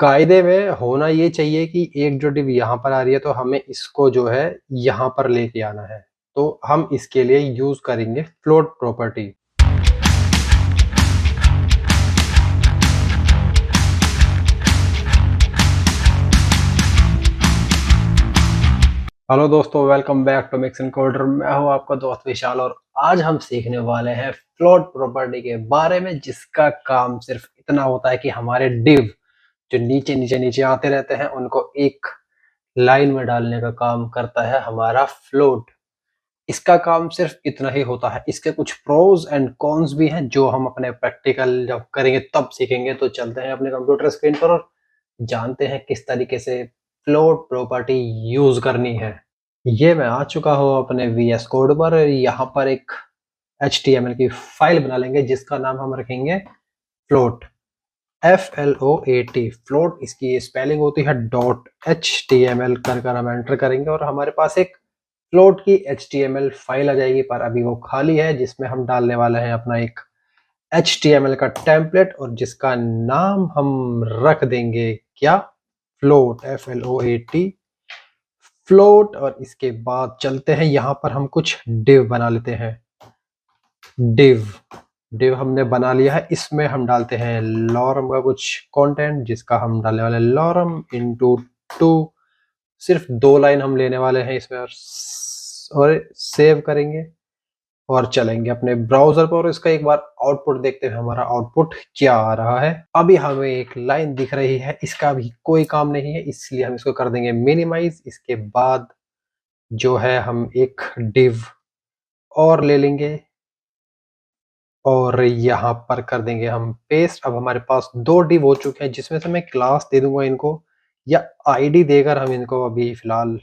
कायदे में होना ये चाहिए कि एक जो डिव यहाँ पर आ रही है तो हमें इसको जो है यहाँ पर लेके आना है। तो हम इसके लिए यूज़ करेंगे फ्लोट प्रॉपर्टी। हेलो दोस्तों, welcome back to Mix Encoder. मैं हूँ आपका दोस्त विशाल और आज हम सीखने वाले हैं फ्लोट प्रॉपर्टी के बारे में, जिसका काम सिर्फ इतना होता है कि हमारे डिव जो नीचे नीचे नीचे आते रहते हैं उनको एक लाइन में डालने का काम करता है हमारा फ्लोट। इसका काम सिर्फ इतना ही होता है। इसके कुछ प्रोज एंड कॉन्स भी हैं जो हम अपने प्रैक्टिकल जब करेंगे तब सीखेंगे। तो चलते हैं अपने कंप्यूटर स्क्रीन पर और जानते हैं किस तरीके से फ्लोट प्रॉपर्टी यूज करनी है। ये मैं आ चुका हूँ अपने VS कोड पर। यहाँ पर एक HTML की फाइल बना लेंगे जिसका नाम हम रखेंगे फ्लोट, FLOAT। फ्लोट इसकी स्पेलिंग होती है .html कर हम एंटर करेंगे और हमारे पास एक फ्लोट की HTML फाइल आ जाएगी, पर अभी वो खाली है, जिसमें हम डालने वाले हैं अपना एक HTML का टेम्पलेट और जिसका नाम हम रख देंगे क्या, फ्लोट, FLOAT फ्लोट। और इसके बाद चलते हैं, यहाँ पर हम कुछ डिव बना लेते हैं। डिव डिव हमने बना लिया है। इसमें हम डालते हैं लॉरम का कुछ कंटेंट, जिसका हम डालने वाले लॉरम इंटू 2। सिर्फ 2 लाइन हम लेने वाले हैं इसमें और सेव करेंगे और चलेंगे अपने ब्राउजर पर और इसका एक बार आउटपुट देखते हैं हमारा आउटपुट क्या आ रहा है। अभी हमें एक लाइन दिख रही है, इसका भी कोई काम नहीं है, इसलिए हम इसको कर देंगे मिनिमाइज। इसके बाद जो है हम एक डिव और ले लेंगे और यहाँ पर कर देंगे हम पेस्ट। अब हमारे पास 2 डिव हो चुके हैं, जिसमें से मैं क्लास दे दूंगा इनको, या आईडी देकर हम इनको अभी फिलहाल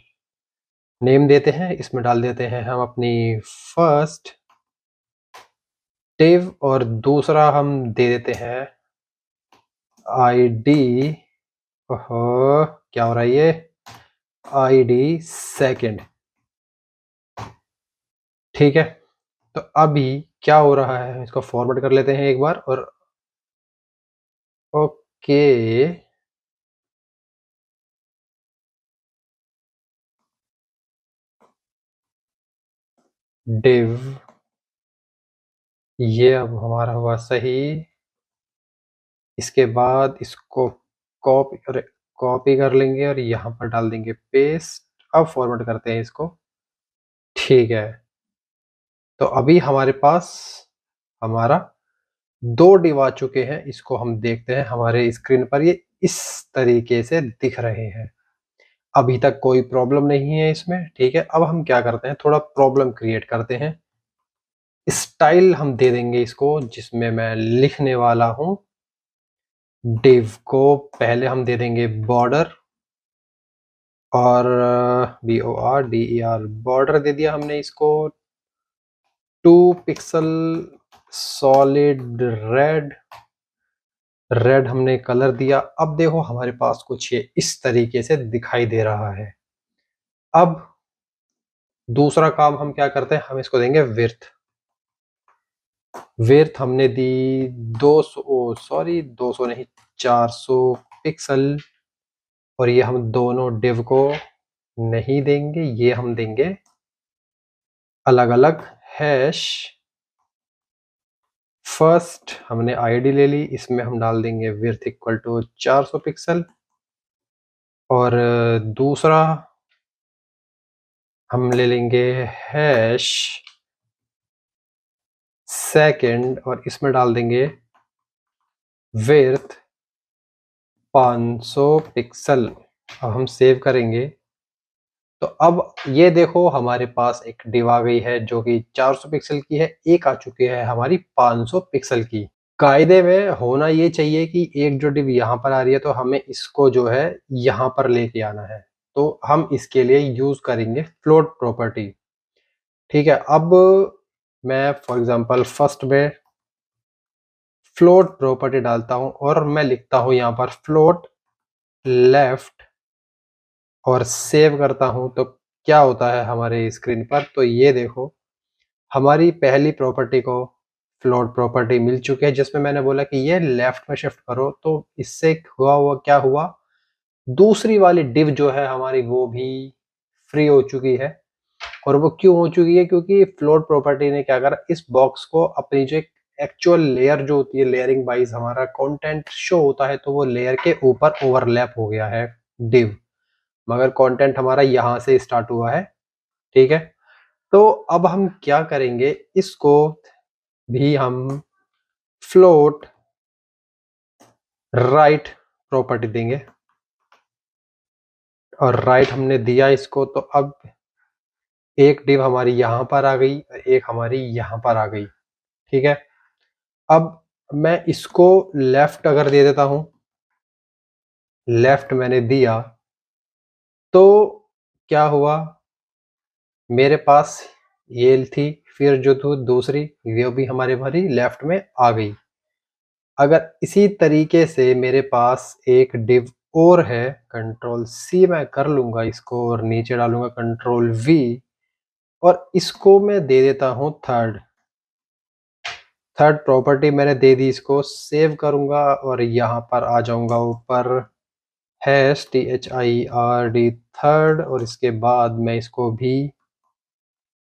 नेम देते हैं। इसमें डाल देते हैं हम अपनी फर्स्ट डिव और दूसरा हम दे देते हैं आईडी। क्या हो रहा है ये, आईडी सेकंड। ठीक है, तो अभी क्या हो रहा है, इसको फॉरवर्ड कर लेते हैं एक बार और ओके। डिव ये अब हमारा हुआ सही। इसके बाद इसको कॉपी कर लेंगे और यहाँ पर डाल देंगे पेस्ट। अब फॉरवर्ड करते हैं इसको। ठीक है, तो अभी हमारे पास हमारा 2 डिव आ चुके हैं। इसको हम देखते हैं हमारे स्क्रीन पर, ये इस तरीके से दिख रहे हैं। अभी तक कोई प्रॉब्लम नहीं है इसमें। ठीक है, अब हम क्या करते हैं, थोड़ा प्रॉब्लम क्रिएट करते हैं। स्टाइल हम दे देंगे इसको, जिसमें मैं लिखने वाला हूं डिव को पहले हम दे देंगे बॉर्डर और BORDER बॉर्डर दे दिया हमने इसको 2 पिक्सल सॉलिड रेड। रेड हमने कलर दिया। अब देखो हमारे पास कुछ ये इस तरीके से दिखाई दे रहा है। अब दूसरा काम हम क्या करते हैं, हम इसको देंगे विड्थ। विड्थ हमने दी 200 नहीं, 400 पिक्सल। और ये हम दोनों डिव को नहीं देंगे, ये हम देंगे अलग अलग हैश। फर्स्ट हमने आईडी ले ली, इसमें हम डाल देंगे विड्थ इक्वल टू 400 पिक्सल और दूसरा हम ले लेंगे हैश सेकंड और इसमें डाल देंगे विड्थ 500 पिक्सल। अब हम सेव करेंगे तो अब ये देखो हमारे पास एक डिव आ गई है जो कि 400 पिक्सल की है, एक आ चुकी है हमारी 500 पिक्सल की। कायदे में होना ये चाहिए कि एक जो डिव यहाँ पर आ रही है तो हमें इसको जो है यहाँ पर लेके आना है। तो हम इसके लिए यूज करेंगे फ्लोट प्रॉपर्टी। ठीक है, अब मैं फॉर एग्जांपल फर्स्ट में फ्लोट प्रॉपर्टी डालता हूँ और मैं लिखता हूँ यहाँ पर फ्लोट लेफ्ट और सेव करता हूँ। तो क्या होता है हमारे स्क्रीन पर, तो ये देखो हमारी पहली प्रॉपर्टी को फ्लोट प्रॉपर्टी मिल चुकी है जिसमें मैंने बोला कि ये लेफ्ट में शिफ्ट करो, तो इससे हुआ क्या हुआ, दूसरी वाली डिव जो है हमारी वो भी फ्री हो चुकी है। और वो क्यों हो चुकी है, क्योंकि फ्लोट प्रॉपर्टी ने क्या करा, इस बॉक्स को अपनी जो एक एक्चुअल लेयर जो होती है, लेयरिंग वाइज हमारा कंटेंट शो होता है, तो वो लेयर के ऊपर ओवरलैप हो गया है डिव, मगर कंटेंट हमारा यहां से स्टार्ट हुआ है। ठीक है, तो अब हम क्या करेंगे, इसको भी हम फ्लोट राइट प्रॉपर्टी देंगे, और राइट हमने दिया इसको, तो अब एक डिव हमारी यहां पर आ गई और एक हमारी यहां पर आ गई। ठीक है, अब मैं इसको लेफ्ट अगर दे देता हूं, लेफ्ट मैंने दिया, तो क्या हुआ, मेरे पास ये थी, फिर जो थी दूसरी, वो भी हमारी लेफ्ट में आ गई। अगर इसी तरीके से मेरे पास एक डिव और है, कंट्रोल सी मैं कर लूंगा इसको और नीचे डालूंगा कंट्रोल वी, और इसको मैं दे देता हूं थर्ड। थर्ड प्रॉपर्टी मैंने दे दी, इसको सेव करूंगा और यहाँ पर आ जाऊंगा ऊपर, हैश THIRD थर्ड, और इसके बाद मैं इसको भी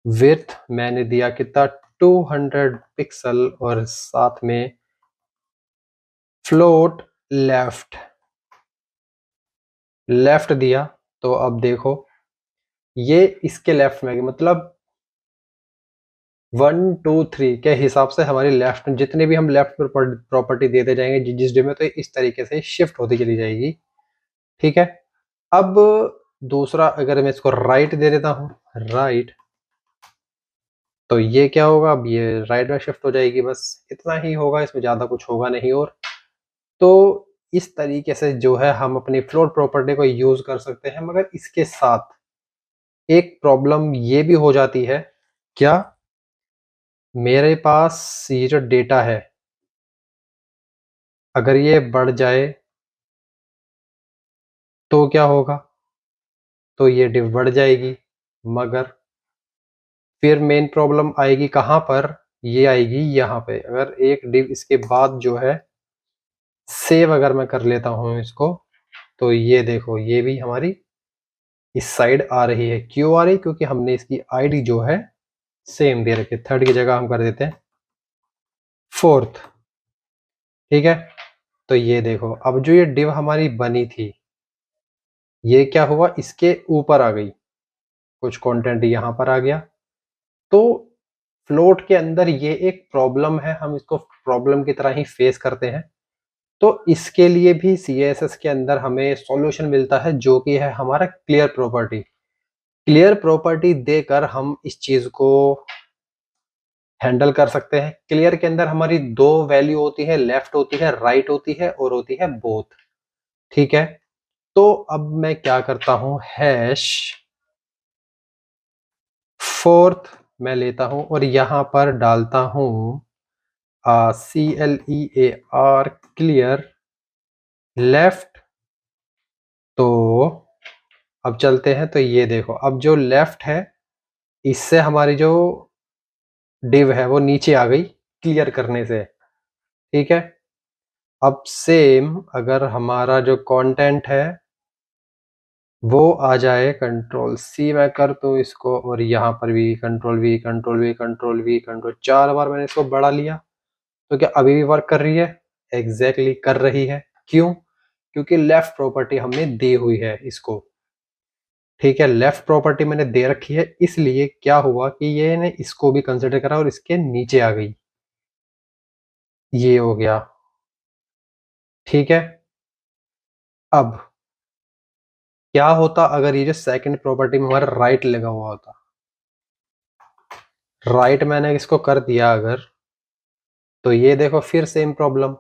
विड्थ मैंने दिया कितना, 200 पिक्सल, और साथ में फ्लोट लेफ्ट लेफ्ट दिया। तो अब देखो, ये इसके लेफ्ट में, मतलब 1 2 3 के हिसाब से हमारी लेफ्ट में जितने भी हम लेफ्ट प्रॉपर्टी देते जाएंगे जिस डे में, तो इस तरीके से शिफ्ट होती चली जाएगी। ठीक है, अब दूसरा अगर मैं इसको राइट दे देता हूं, राइट, तो ये क्या होगा, अब ये राइट में शिफ्ट हो जाएगी, बस इतना ही होगा, इसमें ज्यादा कुछ होगा नहीं। और तो इस तरीके से जो है हम अपनी फ्लोट प्रॉपर्टी को यूज कर सकते हैं, मगर इसके साथ एक प्रॉब्लम ये भी हो जाती है, क्या, मेरे पास ये जो डेटा है, अगर ये बढ़ जाए तो क्या होगा, तो ये डिव बढ़ जाएगी, मगर फिर मेन प्रॉब्लम आएगी कहां पर, ये आएगी यहाँ पे। अगर एक डिव इसके बाद जो है सेव अगर मैं कर लेता हूं इसको, तो ये देखो, ये भी हमारी इस साइड आ रही है। क्यों आ रही, क्योंकि हमने इसकी आईडी जो है सेम दे रखी है, थर्ड की जगह हम कर देते हैं फोर्थ। ठीक है, तो ये देखो, अब जो ये डिव हमारी बनी थी, ये क्या हुआ, इसके ऊपर आ गई, कुछ कंटेंट यहां पर आ गया। तो फ्लोट के अंदर ये एक प्रॉब्लम है, हम इसको प्रॉब्लम की तरह ही फेस करते हैं। तो इसके लिए भी CSS के अंदर हमें सॉल्यूशन मिलता है, जो कि है हमारा क्लियर प्रॉपर्टी। क्लियर प्रॉपर्टी देकर हम इस चीज को हैंडल कर सकते हैं। क्लियर के अंदर हमारी दो वैल्यू होती है, लेफ्ट होती है, राइट होती है, और होती है बोथ। ठीक है, तो अब मैं क्या करता हूं, हैश फोर्थ मैं लेता हूं और यहां पर डालता हूं CLEAR क्लियर लेफ्ट। तो अब चलते हैं, तो ये देखो, अब जो लेफ्ट है, इससे हमारी जो डिव है वो नीचे आ गई क्लियर करने से। ठीक है, अब सेम अगर हमारा जो कंटेंट है वो आ जाए, कंट्रोल सी मैं कर तो इसको, और यहाँ पर भी control we control we control we control, 4 बार मैंने इसको बढ़ा लिया, तो क्या अभी भी वर्क कर रही है, एग्जैक्टली कर रही है। क्यों, क्योंकि लेफ्ट प्रॉपर्टी हमने दी हुई है इसको। ठीक है, लेफ्ट प्रॉपर्टी मैंने दे रखी है, इसलिए क्या हुआ कि ये ने इसको भी कंसिडर करा और इसके नीचे आ गई, ये हो गया। ठीक है, अब क्या होता अगर ये जो सेकंड प्रॉपर्टी में हमारा राइट लगा हुआ होता, राइट मैंने इसको कर दिया अगर, तो ये देखो फिर सेम प्रॉब्लम,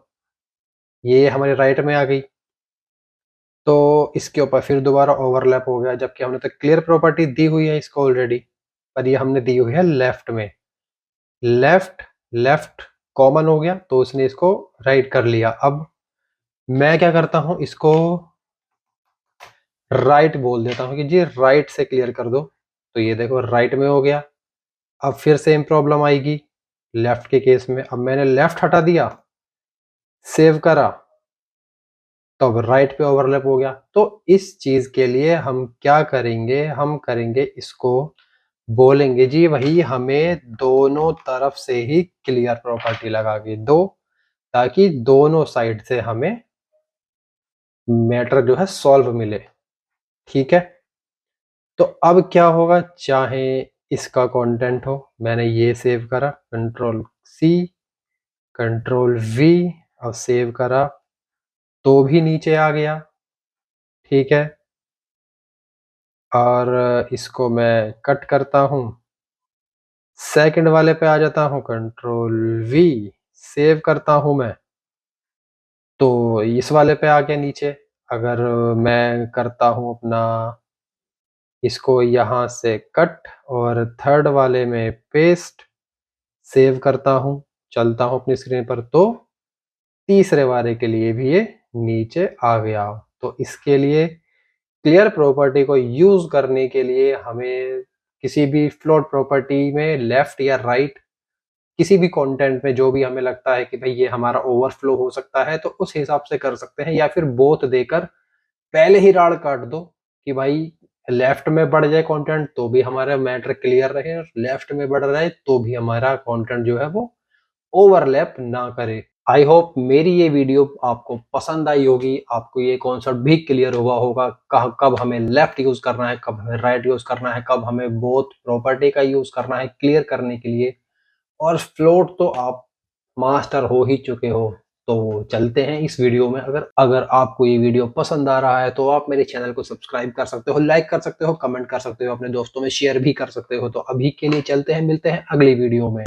ये हमारे राइट में आ गई, तो इसके ऊपर फिर दोबारा ओवरलैप हो गया, जबकि हमने तो क्लियर प्रॉपर्टी दी हुई है इसको ऑलरेडी, पर ये हमने दी हुई है लेफ्ट में। लेफ्ट लेफ्ट कॉमन हो गया, तो उसने इसको राइट कर लिया। अब मैं क्या करता हूं, इसको राइट बोल देता हूं कि जी राइट से क्लियर कर दो, तो ये देखो राइट में हो गया। अब फिर सेम प्रॉब्लम आएगी, लेफ्ट के केस में अब मैंने लेफ्ट हटा दिया, सेव करा, तो अब राइट पे ओवरलैप हो गया। तो इस चीज के लिए हम क्या करेंगे, हम करेंगे इसको, बोलेंगे जी वही हमें दोनों तरफ से ही क्लियर प्रॉपर्टी लगा के दो, ताकि दोनों साइड से हमें मैटर जो है सॉल्व मिले। ठीक है, तो अब क्या होगा, चाहे इसका कंटेंट हो, मैंने ये सेव करा, कंट्रोल सी, कंट्रोल वी, और सेव करा, तो भी नीचे आ गया। ठीक है, और इसको मैं कट करता हूं, सेकंड वाले पे आ जाता हूं, कंट्रोल वी, सेव करता हूं मैं, तो इस वाले पे आ गया नीचे। अगर मैं करता हूं अपना इसको यहां से कट और थर्ड वाले में पेस्ट, सेव करता हूं, चलता हूं अपनी स्क्रीन पर, तो तीसरे वाले के लिए भी ये नीचे आ गया। तो इसके लिए क्लियर प्रॉपर्टी को यूज करने के लिए हमें किसी भी फ्लोट प्रॉपर्टी में लेफ्ट या राइट, किसी भी कंटेंट में जो भी हमें लगता है कि भाई ये हमारा ओवरफ्लो हो सकता है, तो उस हिसाब से कर सकते हैं, या फिर बोथ देकर पहले ही राड़ काट दो कि भाई लेफ्ट में बढ़ जाए कंटेंट तो भी हमारा मैटर क्लियर रहे, और लेफ्ट में बढ़ रहा है तो भी हमारा कंटेंट जो है वो ओवरलैप ना करे। आई होप मेरी ये वीडियो आपको पसंद आई होगी, आपको ये कॉन्सेप्ट भी क्लियर हुआ होगा, कब हमें लेफ्ट यूज करना है, कब हमें राइट यूज करना है, कब हमें बोथ प्रॉपर्टी का यूज करना है क्लियर करने के लिए। और फ्लोट तो आप मास्टर हो ही चुके हो। तो चलते हैं इस वीडियो में। अगर अगर आपको ये वीडियो पसंद आ रहा है तो आप मेरे चैनल को सब्सक्राइब कर सकते हो, लाइक कर सकते हो, कमेंट कर सकते हो, अपने दोस्तों में शेयर भी कर सकते हो। तो अभी के लिए चलते हैं, मिलते हैं अगली वीडियो में।